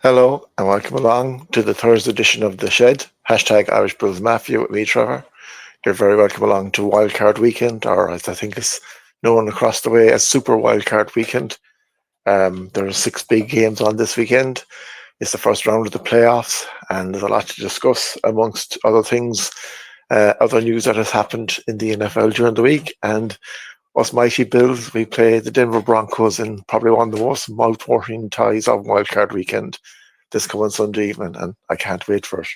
Hello and welcome along to the Thursday edition of The Shed, hashtag Irish Bulls Mafia with me, Trevor. You're very welcome along to Wildcard Weekend, or as I think it's known across the way as Super Wildcard Weekend. There are 6 big games on this weekend. It's the first round of the playoffs, and there's a lot to discuss amongst other things, other news that has happened in the NFL during the week. And us mighty Bills, we play the Denver Broncos in probably one of the most mouth-watering ties of Wildcard Weekend this coming Sunday evening, and I can't wait for it.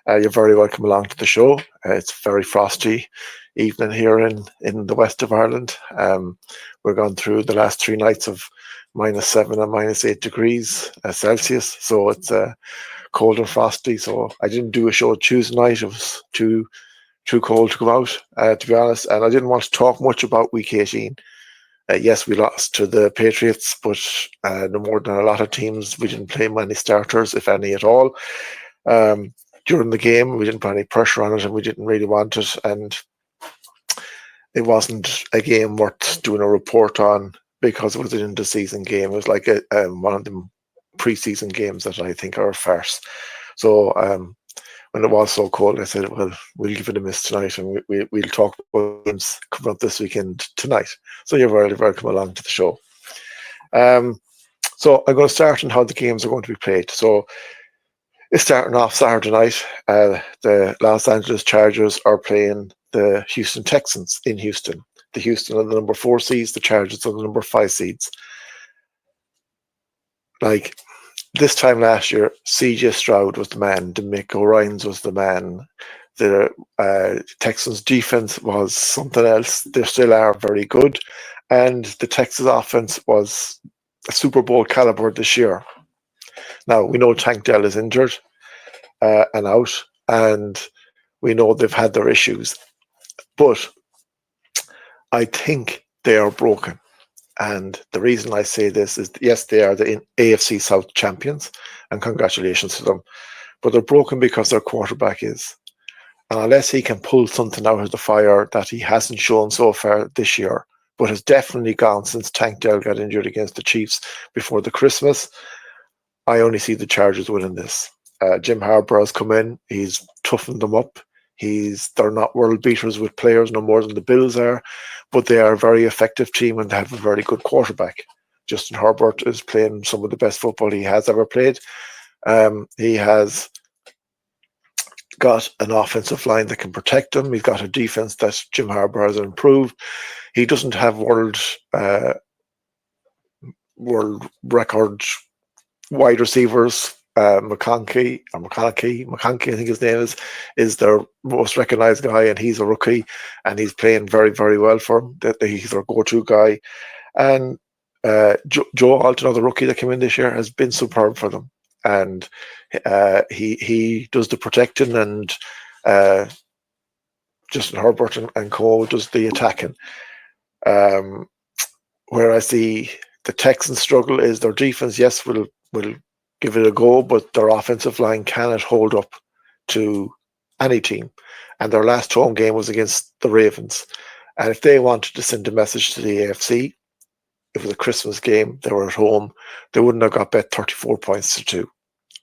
You're very welcome along to the show. It's a very frosty evening here in the west of Ireland. We're going through the last 3 nights of -7 and -8 degrees Celsius, so it's cold and frosty. So I didn't do a show Tuesday night. It was too cold to go out, to be honest, and I didn't want to talk much about Week 18. Yes, we lost to the Patriots, but no more than a lot of teams, we didn't play many starters, if any at all. During the game, we didn't put any pressure on it, and we didn't really want it. And it wasn't a game worth doing a report on because it was an inter-season game. It was like one of the preseason games that I think are a farce. So when it was so cold, I said, well, we'll give it a miss tonight, and we'll talk about games coming up this weekend tonight. So you're very welcome along to the show. So I'm going to start on how the games are going to be played. So it's starting off Saturday night. The Los Angeles Chargers are playing the Houston Texans in Houston. The Houston are the number 4 seeds, the Chargers are the number 5 seeds. Like this time last year, CJ Stroud was the man, DeMeco Ryans was the man. The Texans defense was something else. They still are very good. And the Texas offense was a Super Bowl caliber this year. Now, we know Tank Dell is injured and out, and we know they've had their issues. But I think they are broken. And the reason I say this is, yes, they are the AFC South champions, and congratulations to them. But they're broken because their quarterback is. And unless he can pull something out of the fire that he hasn't shown so far this year, but has definitely gone since Tank Dell got injured against the Chiefs before the Christmas, I only see the Chargers winning this. Jim Harbaugh has come in. He's toughened them up. They're not world beaters with players no more than the Bills are, but they are a very effective team and they have a very good quarterback. Justin Herbert is playing some of the best football he has ever played. He has got an offensive line that can protect him. He's got a defense that Jim Harbaugh has improved. He doesn't have world record wide receivers. McConkey, I think his name is their most recognized guy, and he's a rookie, and he's playing very, very well for him. He's their go-to guy. And Joe Alt, another rookie that came in this year, has been superb for them. And he does the protecting, and Justin Herbert and co does the attacking. Whereas the Texans' struggle is their defense. Yes, will give it a go, but their offensive line cannot hold up to any team. And their last home game was against the Ravens. And if they wanted to send a message to the AFC, it was a Christmas game, they were at home, they wouldn't have got bet 34 points to 2.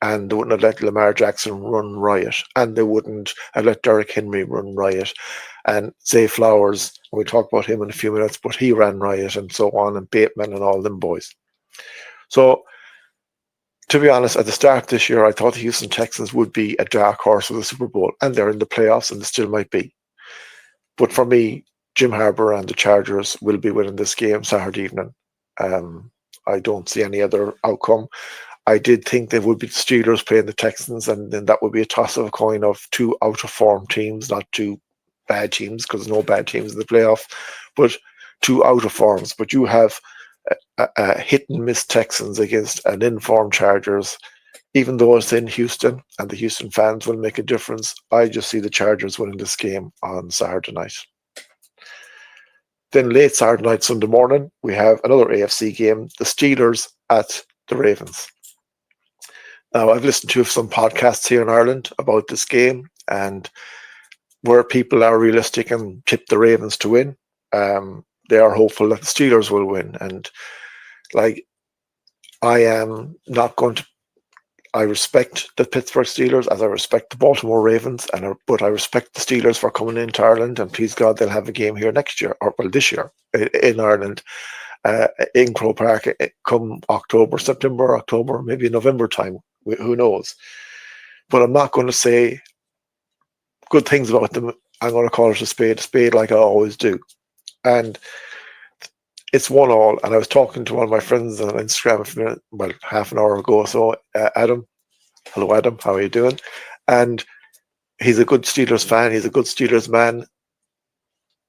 And they wouldn't have let Lamar Jackson run riot. And they wouldn't have let Derrick Henry run riot. And Zay Flowers, we'll talk about him in a few minutes, but he ran riot and so on, and Bateman and all them boys. So, to be honest, at the start of this year, I thought the Houston Texans would be a dark horse of the Super Bowl, and they're in the playoffs, and they still might be. But for me, Jim Harbaugh and the Chargers will be winning this game Saturday evening. I don't see any other outcome. I did think there would be the Steelers playing the Texans, and then that would be a toss of a coin of 2 out-of-form teams, not 2 bad teams, because there's no bad teams in the playoff, but 2 out-of-forms. But you have a hit-and-miss Texans against an informed Chargers. Even though it's in Houston, and the Houston fans will make a difference, I just see the Chargers winning this game on Saturday night. Then late Saturday night, Sunday morning, we have another AFC game, the Steelers at the Ravens. Now, I've listened to some podcasts here in Ireland about this game, and where people are realistic and tip the Ravens to win, they are hopeful that the Steelers will win. And like, I am not going to I respect the Pittsburgh Steelers as I respect the Baltimore Ravens, but I respect the Steelers for coming into Ireland, and please God they'll have a game here next year, or well this year in Ireland, in Croke Park, come September, October, maybe November time. Who knows? But I'm not going to say good things about them. I'm going to call it a spade like I always do. And it's 1-1. And I was talking to one of my friends on Instagram half an hour ago. So Adam, hello Adam, how are you doing? And he's a good Steelers fan. He's a good Steelers man.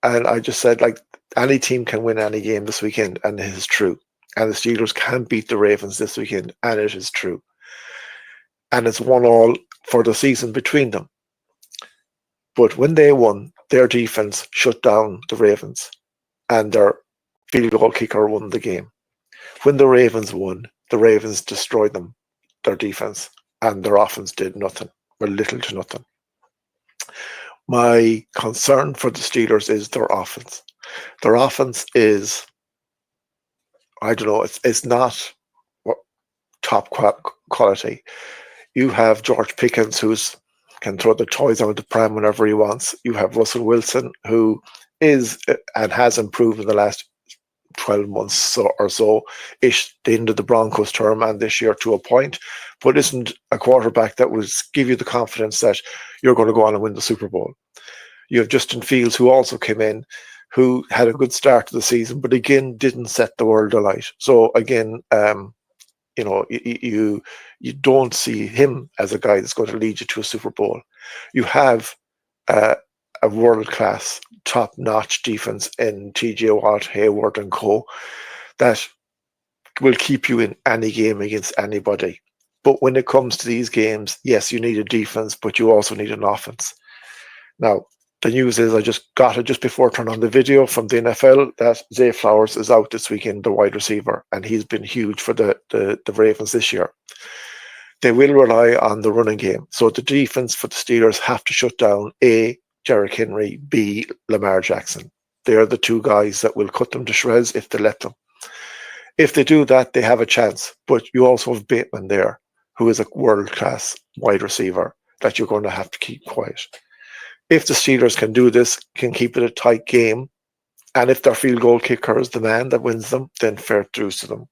And I just said, like, any team can win any game this weekend, and it is true. And the Steelers can beat the Ravens this weekend, and it is true. And it's 1-1 for the season between them. But when they won, their defense shut down the Ravens, and their field goal kicker won the game. When the Ravens won, the Ravens destroyed them, their defense, and their offense did nothing, or little to nothing. My concern for the Steelers is their offense. Their offense is, I don't know, it's not top quality. You have George Pickens, who's can throw the toys out of the pram whenever he wants. You have Russell Wilson, who is and has improved in the last 12 months or so, ish, the end of the Broncos term and this year to a point, but isn't a quarterback that will give you the confidence that you're going to go on and win the Super Bowl. You have Justin Fields, who also came in, who had a good start to the season, but again, didn't set the world alight. So again, you don't see him as a guy that's going to lead you to a Super Bowl. You have a world-class, top-notch defense in T.J. Watt, Hayward, and co. that will keep you in any game against anybody. But when it comes to these games, yes, you need a defense, but you also need an offense. Now, the news is I just got it just before I turned on the video from the NFL that Zay Flowers is out this weekend, the wide receiver, and he's been huge for the Ravens this year. They will rely on the running game. So the defense for the Steelers have to shut down A, Derrick Henry, B, Lamar Jackson. They are the two guys that will cut them to shreds if they let them. If they do that, they have a chance. But you also have Bateman there, who is a world-class wide receiver that you're going to have to keep quiet. If the Steelers can do this, can keep it a tight game, and if their field goal kicker is the man that wins them, then fair dues to them.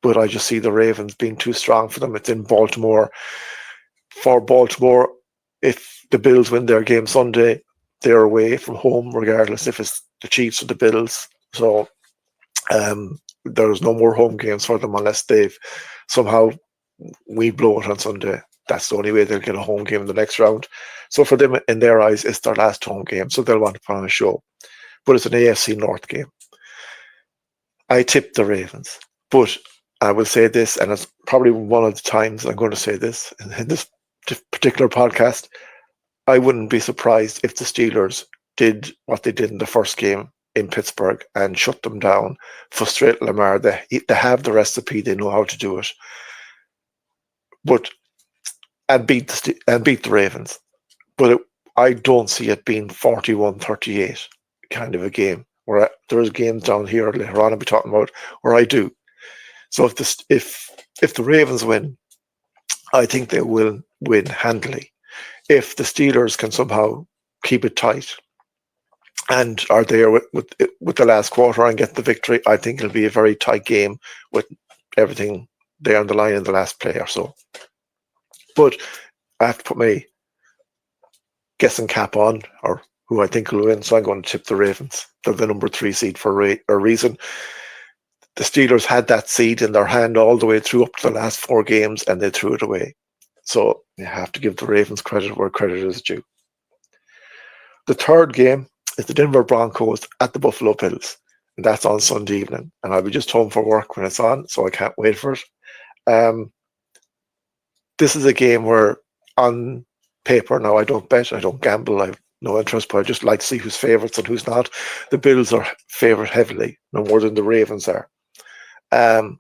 But I just see the Ravens being too strong for them. It's in Baltimore. For Baltimore, if the Bills win their game Sunday, they're away from home, regardless if it's the Chiefs or the Bills. So there's no more home games for them unless they've somehow we blow it on Sunday. That's the only way they'll get a home game in the next round. So for them, in their eyes, it's their last home game, so they'll want to put on a show. But it's an AFC North game. I tip the Ravens. But I will say this, and it's probably one of the times I'm going to say this in this particular podcast, I wouldn't be surprised if the Steelers did what they did in the first game in Pittsburgh and shut them down, frustrate Lamar. They have the recipe. They know how to do it. And beat the Ravens. But I don't see it being 41-38 kind of a game. Where there's games down here later on I'll be talking about where I do. So if the Ravens win, I think they will win handily. If the Steelers can somehow keep it tight and are there with the last quarter and get the victory, I think it'll be a very tight game with everything there on the line in the last play or so. But I have to put my guessing cap on, or who I think will win, so I'm going to tip the Ravens. They're the number 3 seed for a reason. The Steelers had that seed in their hand all the way through up to the last 4 games, and they threw it away. So you have to give the Ravens credit where credit is due. The third game is the Denver Broncos at the Buffalo Bills, and that's on Sunday evening. And I'll be just home for work when it's on, so I can't wait for it. This is a game where, on paper, now I don't bet, I don't gamble, I have no interest, but I just like to see who's favourites and who's not. The Bills are favoured heavily, no more than the Ravens are. And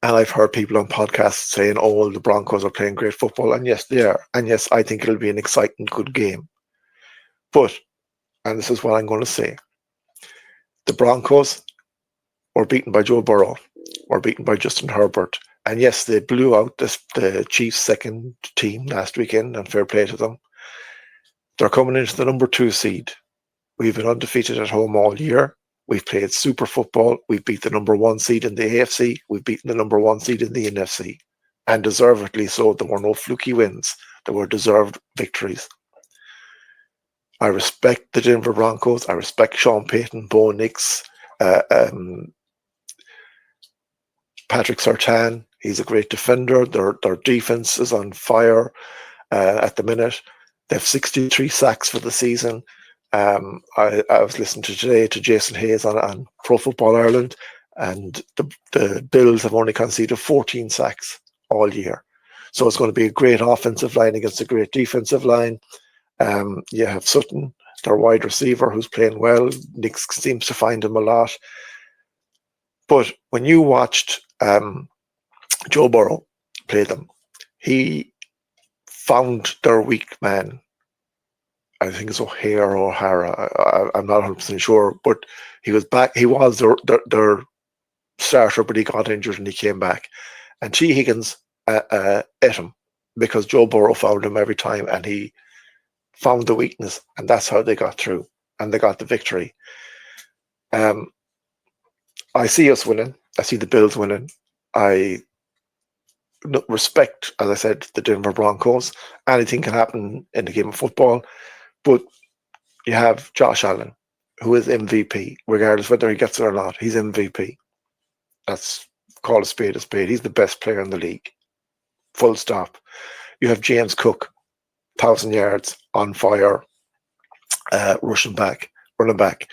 I've heard people on podcasts saying, oh, the Broncos are playing great football. And yes, they are. And yes, I think it'll be an exciting, good game. But, and this is what I'm going to say, the Broncos were beaten by Joe Burrow, were beaten by Justin Herbert. And yes, they blew out the Chiefs' second team last weekend, and fair play to them. They're coming into the number 2 seed. We've been undefeated at home all year. We've played super football. We've beat the number 1 seed in the AFC. We've beaten the number 1 seed in the NFC. And deservedly so. There were no fluky wins. There were deserved victories. I respect the Denver Broncos. I respect Sean Payton, Bo Nix, Patrick Surtain. He's a great defender. Their defense is on fire at the minute. They have 63 sacks for the season. I was listening today to Jason Hayes on Pro Football Ireland, and the Bills have only conceded 14 sacks all year. So it's going to be a great offensive line against a great defensive line. You have Sutton, their wide receiver, who's playing well. Nick seems to find him a lot. But when you watched Joe Burrow play them, he found their weak man. I think it's O'Hara or O'Hara. I'm not 100% sure, but he was back. He was their starter, but he got injured and he came back. And T. Higgins ate him because Joe Burrow found him every time, and he found the weakness, and that's how they got through, and they got the victory. I see us winning. I see the Bills winning. I respect, as I said, the Denver Broncos. Anything can happen in the game of football, but you have Josh Allen, who is MVP, regardless whether he gets it or not. He's MVP. That's call a spade a spade. He's the best player in the league. Full stop. You have James Cook, 1,000 yards, on fire, running back.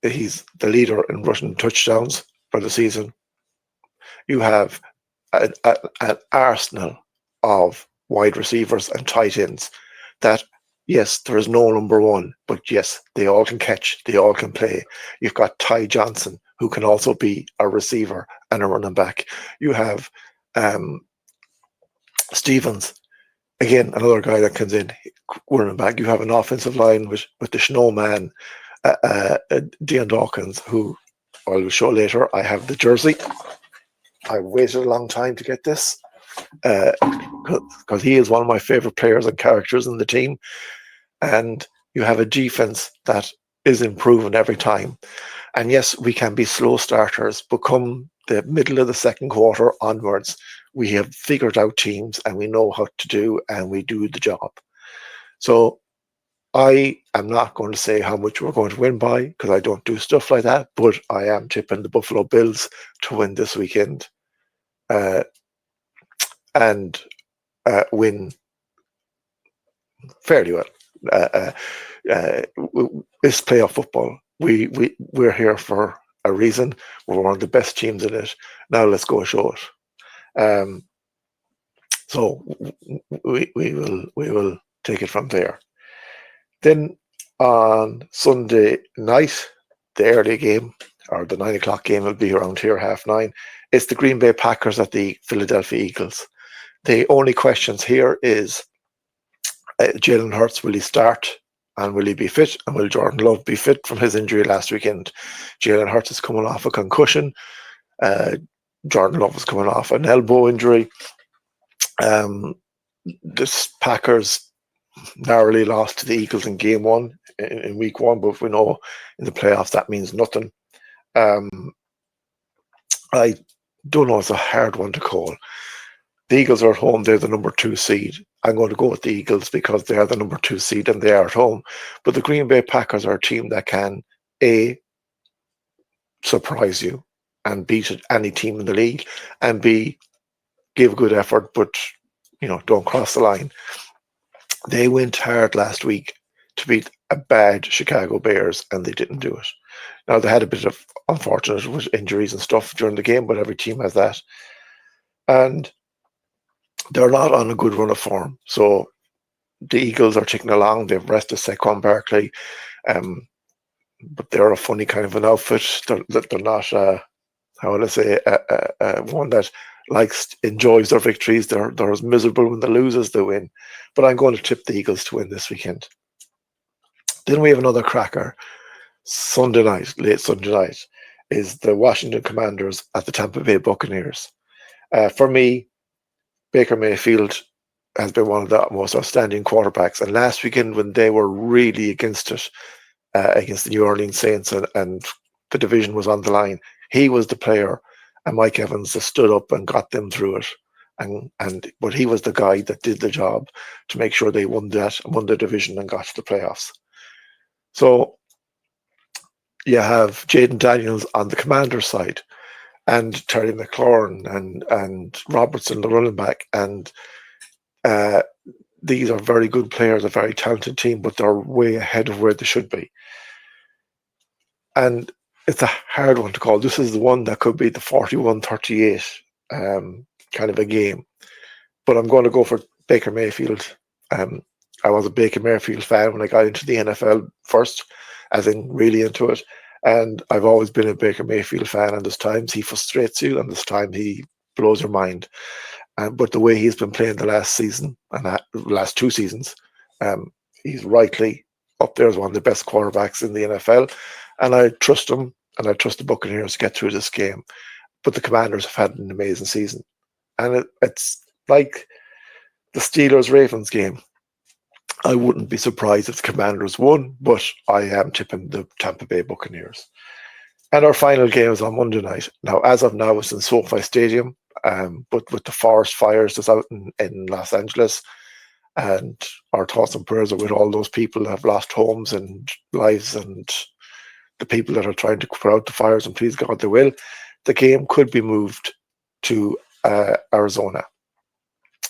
He's the leader in rushing touchdowns for the season. You have an arsenal of wide receivers and tight ends that, yes, there is no number 1, but yes, they all can catch, they all can play. You've got Ty Johnson, who can also be a receiver and a running back. You have Stevens, again, another guy that comes in, running back. You have an offensive line with the snowman, Dion Dawkins, who I will show later. I have the jersey. I waited a long time to get this because he is one of my favorite players and characters in the team. And you have a defense that is improving every time. And yes, we can be slow starters, but come the middle of the second quarter onwards, we have figured out teams and we know how to do, and we do the job. So I am not going to say how much we're going to win by, because I don't do stuff like that, but I am tipping the Buffalo Bills to win this weekend and win fairly well. It's playoff football. We're here for a reason. We're one of the best teams in it. Now let's go show it. So we will take it from there. Then on Sunday night, the early game, or the 9 o'clock game, will be around here, 9:30. It's the Green Bay Packers at the Philadelphia Eagles. The only questions here is Jalen Hurts, will he start? And will he be fit? And will Jordan Love be fit from his injury last weekend? Jalen Hurts is coming off a concussion. Jordan Love is coming off an elbow injury. This Packers narrowly lost to the Eagles in game 1 in week 1, but we know in the playoffs that means nothing. I don't know, it's a hard one to call. The Eagles are at home, they're the number 2 seed. I'm going to go with the Eagles because they are the number 2 seed and they are at home. But the Green Bay Packers are a team that can, A, surprise you and beat any team in the league, and B, give good effort, but don't cross the line. They went hard last week to beat a bad Chicago Bears, and they didn't do it. Now, they had a bit of unfortunate with injuries and stuff during the game, but every team has that. And they're not on a good run of form. So the Eagles are ticking along. They've rested Saquon Barkley, but they're a funny kind of an outfit. They're not, how will I say, one that enjoys their victories. They're as miserable when they lose as they win. But I'm going to tip the Eagles to win this weekend. Then we have another cracker. Sunday night, late Sunday night, is the Washington Commanders at the Tampa Bay Buccaneers. For me, Baker Mayfield has been one of the most outstanding quarterbacks. And last weekend, when they were really against it, against the New Orleans Saints, and the division was on the line, he was the player, and Mike Evans just stood up and got them through it. But he was the guy that did the job to make sure they won the division and got to the playoffs. So you have Jaden Daniels on the Commanders side, and Terry McLaurin and Robertson, the running back, and these are very good players, a very talented team, but they're way ahead of where they should be. And it's a hard one to call. This is the one that could be the 41-38 kind of a game. But I'm going to go for Baker Mayfield. I was a Baker Mayfield fan when I got into the NFL first, as in really into it. And I've always been a Baker Mayfield fan, and there's times he frustrates you, and there's times he blows your mind. But the way he's been playing the last season and the last 2 seasons, he's rightly up there as one of the best quarterbacks in the NFL. And I trust him, and I trust the Buccaneers to get through this game. But the Commanders have had an amazing season. And it's like the Steelers-Ravens game. I wouldn't be surprised if the Commanders won, but I am tipping the Tampa Bay Buccaneers. And our final game is on Monday night. Now, as of now, it's in SoFi Stadium, but with the forest fires that's out in Los Angeles, and our thoughts and prayers are with all those people that have lost homes and lives, and the people that are trying to put out the fires, and please God they will. The game could be moved to Arizona.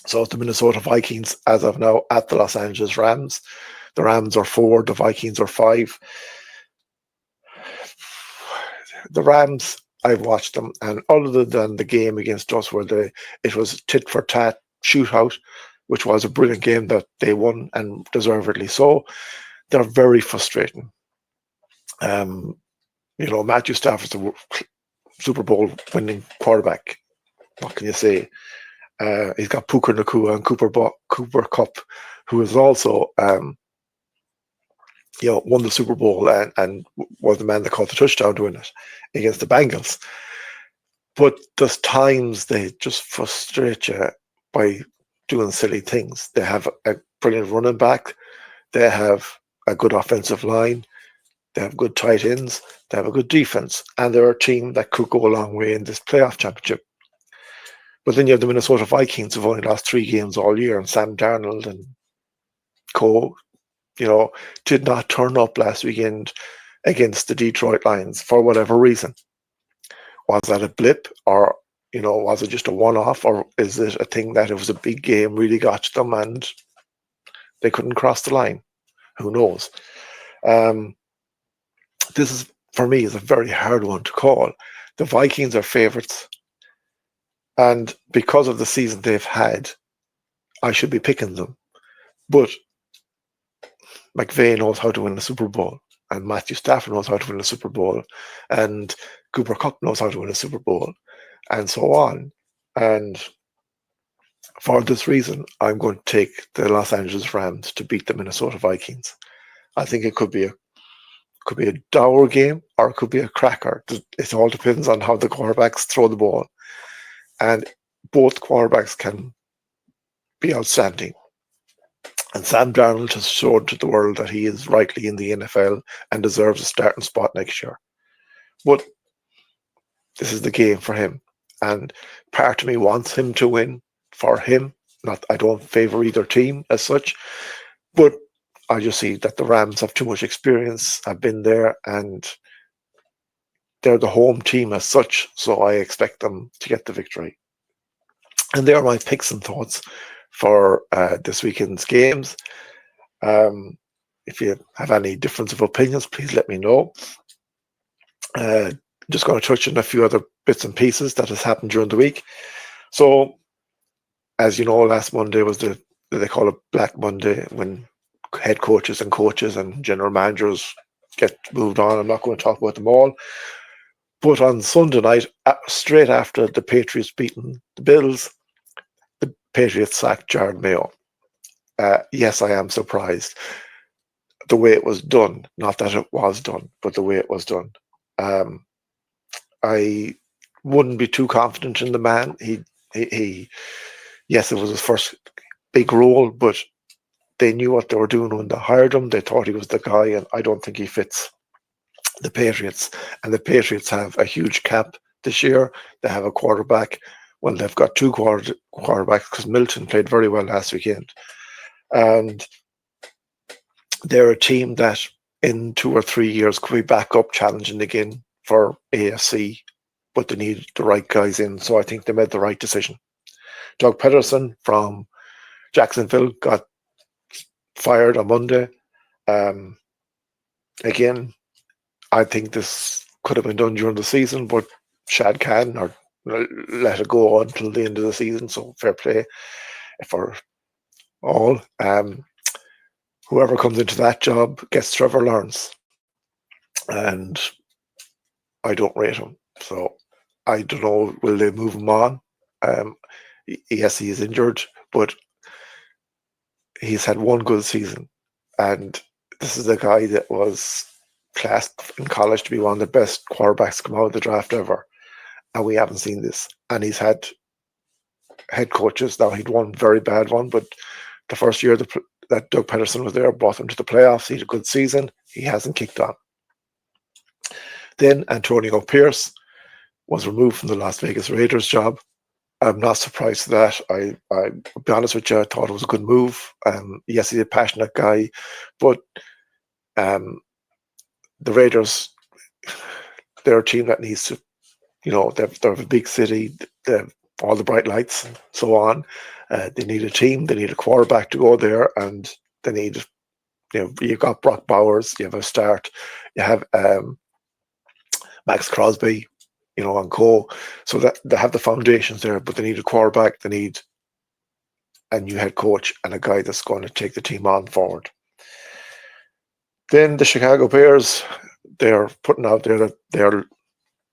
So it's the Minnesota Vikings as of now at the Los Angeles Rams. The Rams are 4, the Vikings are 5. The Rams, I've watched them, and other than the game against us where it was tit for tat shootout, which was a brilliant game that they won, and deservedly so, they're very frustrating. Matthew Stafford's the Super Bowl winning quarterback. What can you say? He's got Puka Nacua and Cooper Kupp, who is also won the Super Bowl and was the man that caught the touchdown doing it against the Bengals. But there's times they just frustrate you by doing silly things. They have a brilliant running back. They have a good offensive line. They have good tight ends. They have a good defense. And they're a team that could go a long way in this playoff championship. But then you have the Minnesota Vikings who've only lost 3 games all year, and Sam Darnold and co, did not turn up last weekend against the Detroit Lions for whatever reason. Was that a blip, or was it just a one-off, or is it a thing that it was a big game, really got to them and they couldn't cross the line? Who knows? This is, for me, is a very hard one to call. The Vikings are favourites, and because of the season they've had, I should be picking them. But McVay knows how to win a Super Bowl, and Matthew Stafford knows how to win a Super Bowl, and Cooper Kupp knows how to win a Super Bowl, and so on. And for this reason, I'm going to take the Los Angeles Rams to beat the Minnesota Vikings. I think it could be a dour game, or it could be a cracker. It all depends on how the quarterbacks throw the ball. And both quarterbacks can be outstanding. And Sam Darnold has shown to the world that he is rightly in the NFL and deserves a starting spot next year. But this is the game for him. And part of me wants him to win for him. I don't favour either team as such. But I just see that the Rams have too much experience, have been there, and they're the home team as such, so I expect them to get the victory. And they are my picks and thoughts for this weekend's games. If you have any difference of opinions, please let me know. Just going to touch on a few other bits and pieces that has happened during the week. So, as you know, last Monday was they call it Black Monday, when head coaches and general managers get moved on. I'm not going to talk about them all. But on Sunday night, straight after the Patriots beating the Bills, the Patriots sacked Jared Mayo. Yes, I am surprised. The way it was done, not that it was done, but the way it was done. I wouldn't be too confident in the man. He Yes, it was his first big role, but they knew what they were doing when they hired him. They thought he was the guy, and I don't think he fits the Patriots. And the Patriots have a huge cap this year. They have a quarterback. Well, they've got two quarterbacks because Milton played very well last weekend. And they're a team that in 2 or 3 years could be back up challenging again for AFC, but they need the right guys in. So I think they made the right decision. Doug Peterson from Jacksonville got fired on Monday. Again, I think this could have been done during the season, but Shad Khan or let it go on until the end of the season. So fair play for all. Whoever comes into that job gets Trevor Lawrence, and I don't rate him. So I don't know, will they move him on? Yes, he is injured, but he's had one good season. And this is a guy that was classed in college to be one of the best quarterbacks to come out of the draft ever. And we haven't seen this. And he's had head coaches. Now, he'd one very bad one, but the first year that Doug Peterson was there brought him to the playoffs. He had a good season. He hasn't kicked on. Then Antonio Pierce was removed from the Las Vegas Raiders job. I'm not surprised at that. I'll be honest with you, I thought it was a good move. Yes, he's a passionate guy, but the Raiders, they're a team that needs to, they're a big city, they have all the bright lights and so on. They need a team, they need a quarterback to go there, and they need, you've got Brock Bowers, you have a start, you have Max Crosby, and co. So that they have the foundations there, but they need a quarterback, they need a new head coach, and a guy that's going to take the team on forward. Then the Chicago Bears, they're putting out there that they're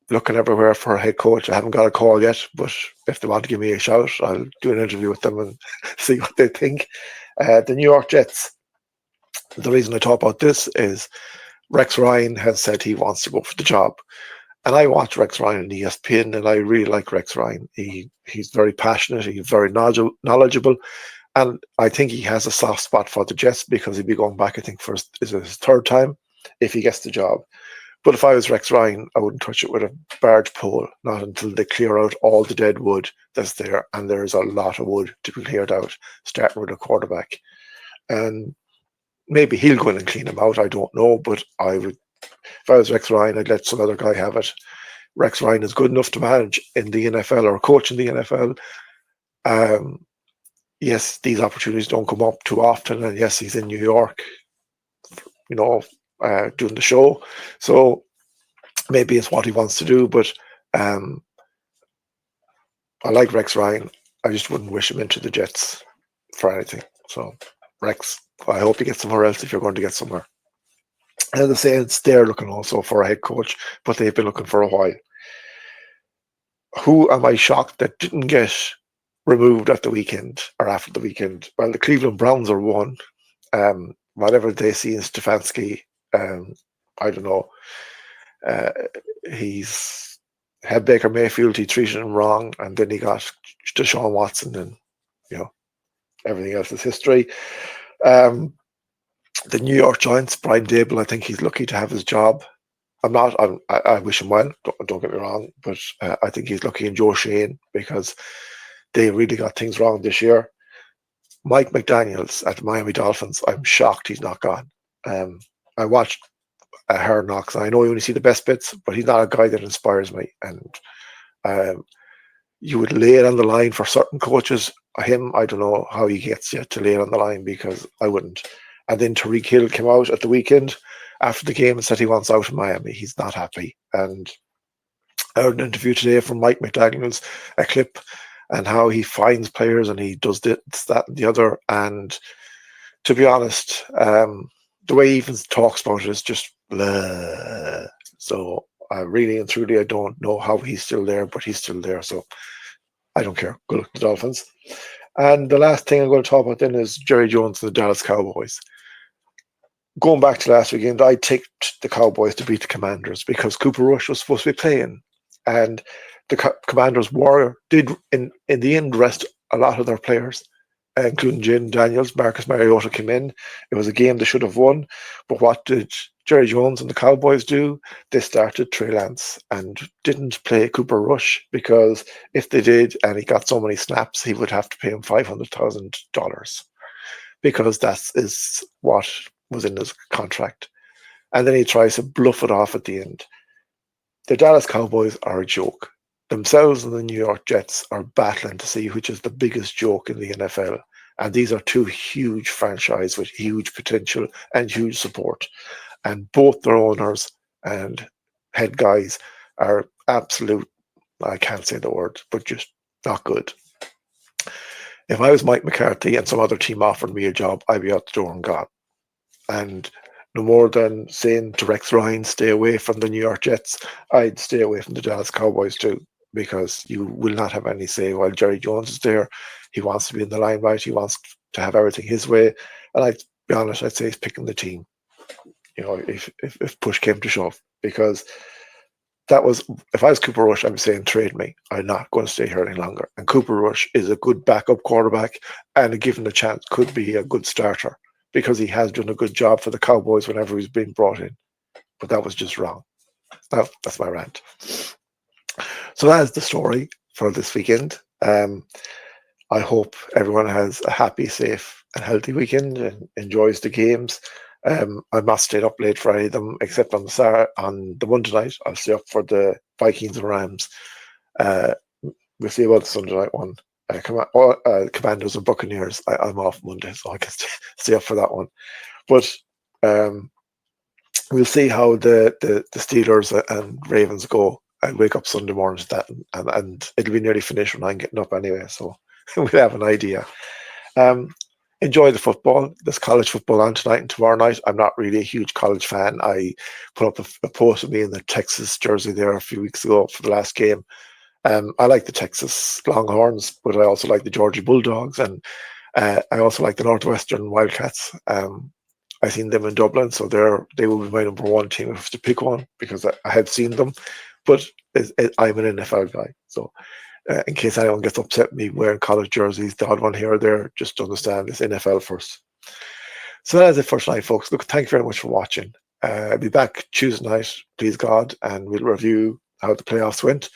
looking everywhere for a head coach. I haven't got a call yet, but if they want to give me a shout, I'll do an interview with them and see what they think. The New York Jets, the reason I talk about this is Rex Ryan has said he wants to go for the job. And I watch Rex Ryan on ESPN, and I really like Rex Ryan. He's very passionate, he's very knowledgeable, and I think he has a soft spot for the Jets because he'd be going back, I think, is it his third time if he gets the job. But if I was Rex Ryan, I wouldn't touch it with a barge pole, not until they clear out all the dead wood that's there, and there's a lot of wood to be cleared out, starting with a quarterback. And maybe he'll go in and clean them out, I don't know, but if I was Rex Ryan, I'd let some other guy have it. Rex Ryan is good enough to manage in the NFL or coach in the NFL. Yes, these opportunities don't come up too often, and yes, he's in New York, doing the show. So maybe it's what he wants to do, but I like Rex Ryan. I just wouldn't wish him into the Jets for anything. So Rex, I hope you get somewhere else if you're going to get somewhere. And the Saints, they're looking also for a head coach, but they've been looking for a while. Who am I shocked that didn't get removed at the weekend or after the weekend? Well, the Cleveland Browns are one. Whatever they see in Stefanski, I don't know. He's had Baker Mayfield, he treated him wrong, and then he got Deshaun Watson, and everything else is history. The New York Giants, Brian Dable, I think he's lucky to have his job. I wish him well, don't get me wrong, but I think he's lucky in Joe Shane because they really got things wrong this year. Mike McDaniels at the Miami Dolphins, I'm shocked he's not gone. I watched Hard Knocks, and I know you only see the best bits, but he's not a guy that inspires me. And you would lay it on the line for certain coaches. Him, I don't know how he gets you to lay it on the line because I wouldn't. And then Tyreek Hill came out at the weekend after the game and said he wants out of Miami. He's not happy. And I heard an interview today from Mike McDaniels, a clip, and how he finds players and he does this, that, and the other. And to be honest, the way he even talks about it is just blah. So really and truly, I don't know how he's still there, but he's still there. So I don't care. Good luck to the Dolphins. And the last thing I'm going to talk about then is Jerry Jones and the Dallas Cowboys. Going back to last weekend, I tipped the Cowboys to beat the Commanders because Cooper Rush was supposed to be playing. And the Commanders did in the end rest a lot of their players, including Jane Daniels. Marcus Mariota came in. It was a game they should have won. But what did Jerry Jones and the Cowboys do? They started Trey Lance and didn't play Cooper Rush, because if they did and he got so many snaps, he would have to pay him $500,000, because that is what was in his contract. And then he tries to bluff it off at the end. The Dallas Cowboys are a joke. Themselves and the New York Jets are battling to see which is the biggest joke in the NFL. And these are two huge franchises with huge potential and huge support. And both their owners and head guys are absolute, I can't say the word, but just not good. If I was Mike McCarthy and some other team offered me a job, I'd be out the door and gone. And no more than saying to Rex Ryan, stay away from the New York Jets, I'd stay away from the Dallas Cowboys too, because you will not have any say while Jerry Jones is there. He wants to be in the limelight. He wants to have everything his way. And I'd be honest, I'd say he's picking the team, if push came to shove, because that was, if I was Cooper Rush, I'm saying trade me. I'm not going to stay here any longer. And Cooper Rush is a good backup quarterback, and given the chance, could be a good starter, because he has done a good job for the Cowboys whenever he's been brought in. But that was just wrong. That's my rant. So that is the story for this weekend. I hope everyone has a happy, safe, and healthy weekend and enjoys the games. I'm not staying up late for any of them, except on the Monday night. I'll stay up for the Vikings and Rams. We'll see about the Sunday night one. Commanders and Buccaneers. I'm off Monday, so I can stay up for that one. But we'll see how the Steelers and Ravens go. I'll wake up Sunday morning to that, and it'll be nearly finished when I'm getting up anyway, so we'll have an idea. Enjoy the football. There's college football on tonight and tomorrow night. I'm not really a huge college fan. I put up a post of me in the Texas jersey there a few weeks ago for the last game. I like the Texas Longhorns, but I also like the Georgia Bulldogs, and I also like the Northwestern Wildcats. I've seen them in Dublin, so they will be my number one team if I have to pick one, because I have seen them. But I'm an NFL guy, so in case anyone gets upset with me wearing college jerseys, the odd one here or there, just understand it's NFL first. So that's it for tonight, folks. Look, thank you very much for watching. I'll be back Tuesday night, please God, and we'll review how the playoffs went.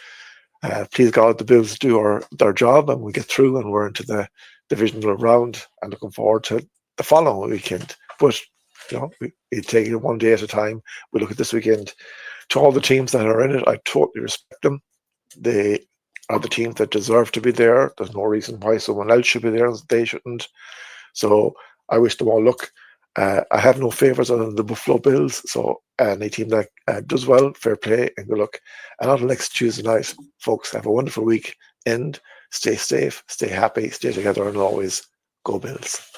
Please God, the Bills do their job and we get through and we're into the divisional round, and looking forward to the following weekend. But we take it one day at a time. We look at this weekend. To all the teams that are in it, I totally respect them. They are the teams that deserve to be there. There's no reason why someone else should be there and they shouldn't. So I wish them all luck. I have no favours other than the Buffalo Bills. So any team that does well, fair play and good luck. And until next Tuesday night, folks, have a wonderful week. Stay safe, stay happy, stay together, and always go Bills.